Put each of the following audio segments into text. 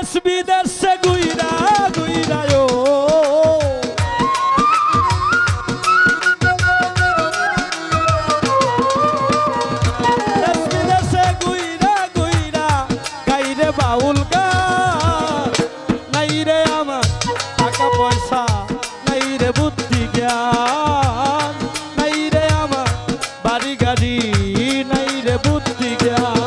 দেশ বিদেশে গুইরা গুইরায় দেশ বিদেশে গুইরা গুইরা গাইরে বাউল গান নাই রে আমার টাকা পয়সা নাই রে বুদ্ধি জ্ঞান নাই রে আমার বাড়ি গাড়ি নাই রে বুদ্ধি জ্ঞান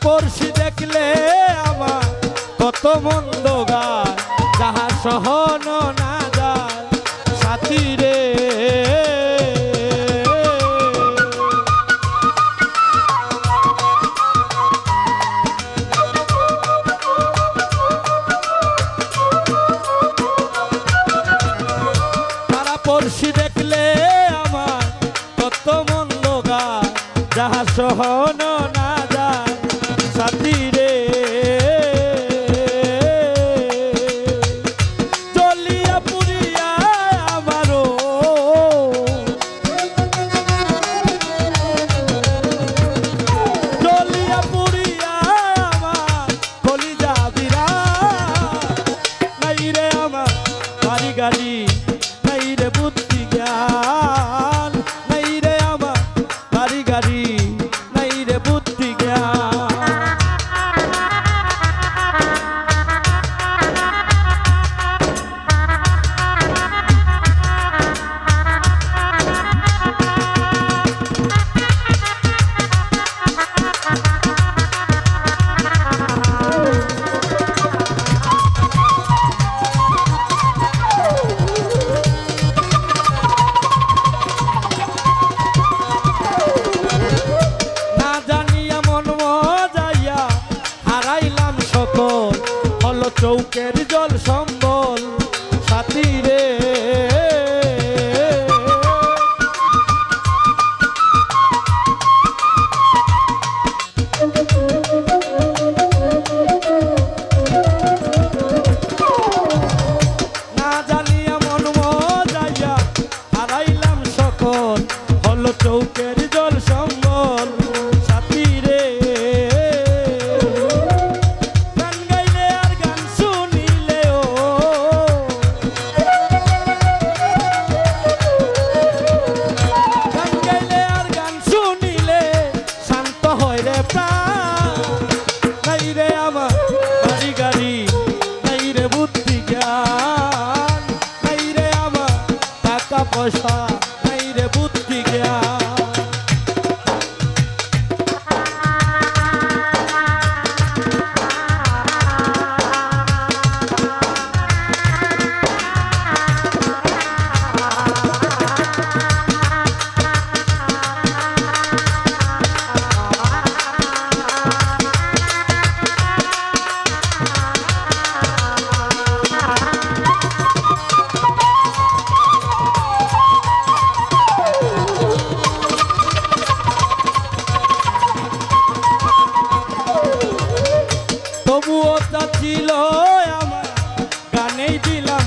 পড়শি দেখলে আমার কত মন্দ গায় যাহা সহন না যায় সাথী রে তারা পড়শি দেখলে আমার কত মন্দ গায় যাহা সহন না যায় সাথী রে জ্বলিয়া পুড়িয়া আমারও জ্বলিয়া পুড়িয়া আমার কলিজা বিরাট নাই রে আমার বাড়ি গাড়ি নাই রে বুদ্ধি জ্ঞান নাই রে আমার বাড়ি গাড়ি নাই রে বুদ্ধি জ্ঞান চৌকের জল সম্বল সাথী রে না জানিয়া মন মজাইয়া হারাইলাম সকল হলো চৌকের জল সম্বল সাথী রে পয়সা নাই রে বুদ্ধি জ্ঞান তবুও তা ছিল আমার গানেই দিলাম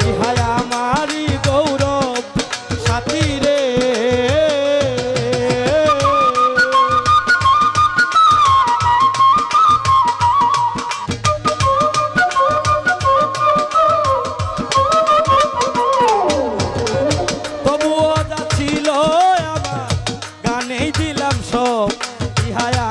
ইহাই আমারই গৌরব সাথী রে তবুও তা ছিল আমার গানেই দিলাম সব ইহাই